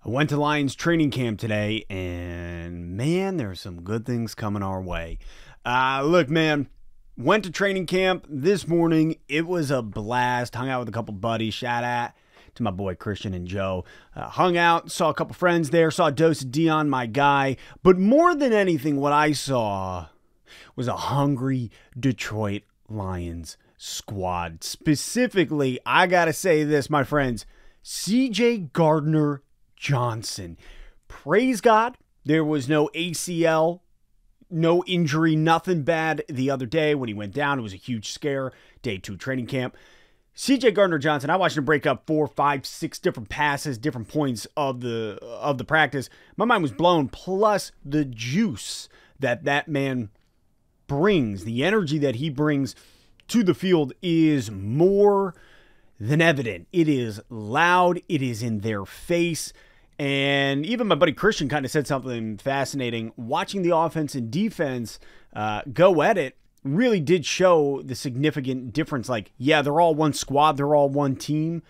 I went to Lions training camp today, and man, there's some good things coming our way. Look, man, went to training camp this morning. It was a blast. Hung out with a couple buddies. Shout out to my boy Christian and Joe. Hung out, saw a couple friends there, saw a dose of Dion, my guy. But more than anything, what I saw was a hungry Detroit Lions squad. Specifically, I gotta say this, my friends, CJ Gardner Johnson. Praise God, there was no ACL, no injury, nothing bad the other day when he went down. It was a huge scare, day 2 training camp. CJ Gardner Johnson, I watched him break up 4, 5, 6 different passes, different points of the practice. My mind was blown, plus the juice that man brings, the energy that he brings to the field is more than evident. It is loud. It is in their face. And even my buddy Christian kind of said something fascinating. Watching the offense and defense go at it really did show the significant difference. Like, yeah, they're all one squad. They're all one team.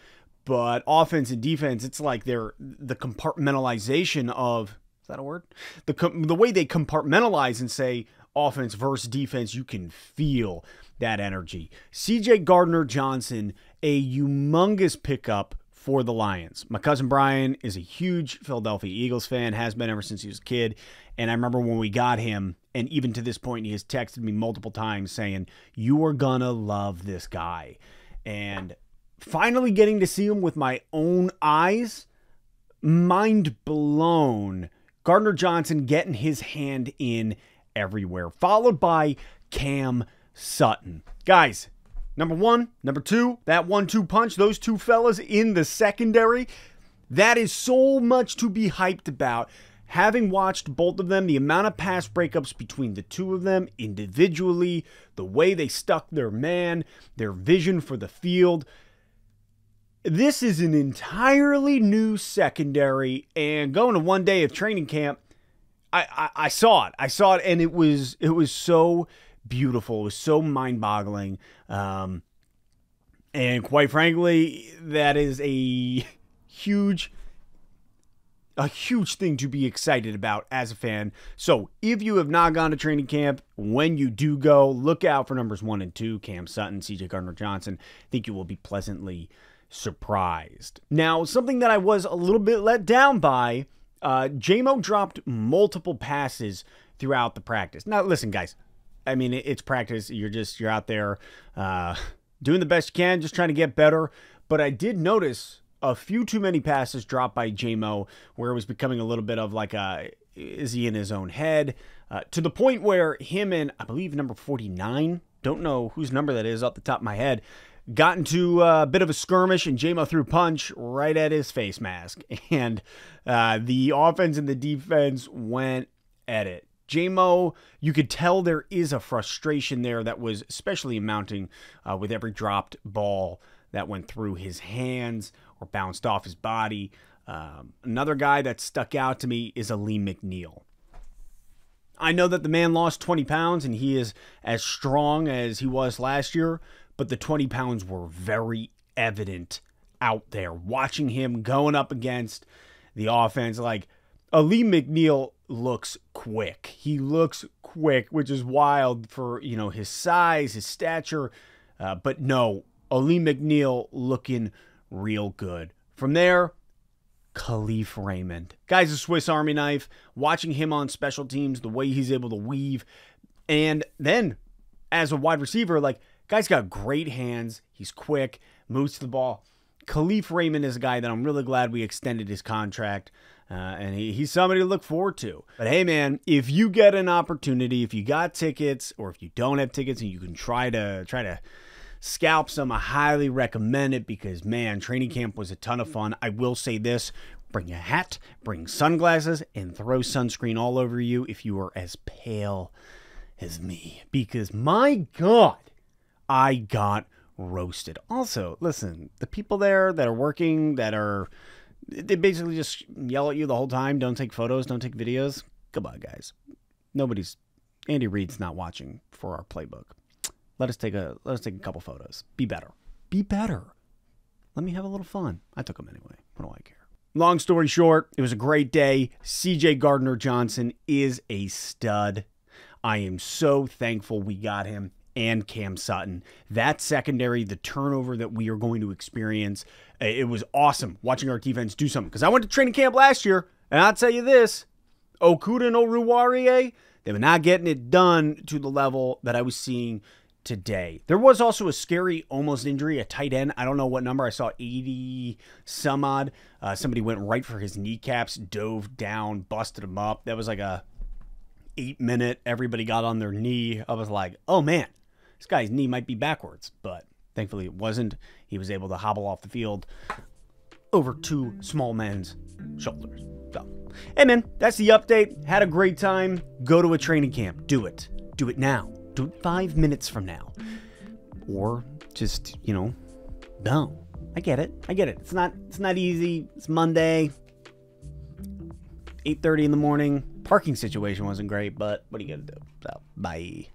But offense and defense, it's like they're the compartmentalization of, is that a word? The way they compartmentalize and say offense versus defense, you can feel that energy. CJ Gardner Johnson, a humongous pickup for the Lions. My cousin Brian is a huge Philadelphia Eagles fan, has been ever since he was a kid. And I remember when we got him, and even to this point, he has texted me multiple times saying, "You are gonna love this guy." And finally getting to see him with my own eyes, mind blown. Gardner Johnson getting his hand in everywhere, followed by Cam Sutton. Guys, number 1, number 2, that 1-2 punch, those two fellas in the secondary, that is so much to be hyped about. Having watched both of them, the amount of pass breakups between the two of them individually, the way they stuck their man, their vision for the field. This is an entirely new secondary, and going to one day of training camp, I saw it. I saw it, and it was so beautiful. It was so mind-boggling. And quite frankly, that is a huge thing to be excited about as a fan. So if you have not gone to training camp, when you do go, look out for numbers 1 and 2, Cam Sutton, CJ Gardner Johnson. I think you will be pleasantly surprised. Now, something that I was a little bit let down by, J-Mo dropped multiple passes throughout the practice. Now, listen, guys, I mean, it's practice. You're out there doing the best you can, just trying to get better. But I did notice a few too many passes dropped by J-Mo where it was becoming a little bit of like is he in his own head? To the point where him and, I believe, number 49, don't know whose number that is off the top of my head, got into a bit of a skirmish, and J-Mo threw a punch right at his face mask. And the offense and the defense went at it. J-Mo, you could tell there is a frustration there that was especially mounting with every dropped ball that went through his hands or bounced off his body. Another guy that stuck out to me is Ali McNeil. I know that the man lost 20 pounds and he is as strong as he was last year, but the 20 pounds were very evident out there. Watching him going up against the offense, like Ali McNeil looks quick. He looks quick, which is wild for, his size, his stature. But no, Ali McNeil looking real good. From there, Khalif Raymond. Guy's a Swiss Army knife. Watching him on special teams, the way he's able to weave. And then, as a wide receiver, guy's got great hands. He's quick, moves to the ball. Khalif Raymond is a guy that I'm really glad we extended his contract. And he's somebody to look forward to. But hey, man, if you get an opportunity, if you got tickets, or if you don't have tickets and you can try to scalp some, I highly recommend it because, man, training camp was a ton of fun. I will say this, bring a hat, bring sunglasses, and throw sunscreen all over you if you are as pale as me. Because, my God, I got roasted. Also, listen, the people there that are working, they basically just yell at you the whole time. Don't take photos, don't take videos. Come on, guys. Andy Reid's not watching for our playbook. Let us take a couple photos. Be better. Be better. Let me have a little fun. I took them anyway. What do I care? long story short, it was a great day. CJ Gardner Johnson is a stud. I am so thankful we got him and Cam Sutton. That secondary, the turnover that we are going to experience, it was awesome watching our defense do something. Because I went to training camp last year, and I'll tell you this, Okuda and Oruwariye, they were not getting it done to the level that I was seeing today. There was also a scary almost injury, a tight end. I don't know what number. I saw 80 some odd. Somebody went right for his kneecaps, dove down, busted him up. That was like a 8-minute. Everybody got on their knee. I was like, oh man, this guy's knee might be backwards. But thankfully it wasn't. He was able to hobble off the field over two small men's shoulders. So, hey man, that's the update. Had a great time. Go to a training camp. Do it. Do it now. Do it 5 minutes from now. Or just, don't. I get it. It's not easy. It's Monday. 8:30 in the morning. Parking situation wasn't great, but what are you going to do? So, bye.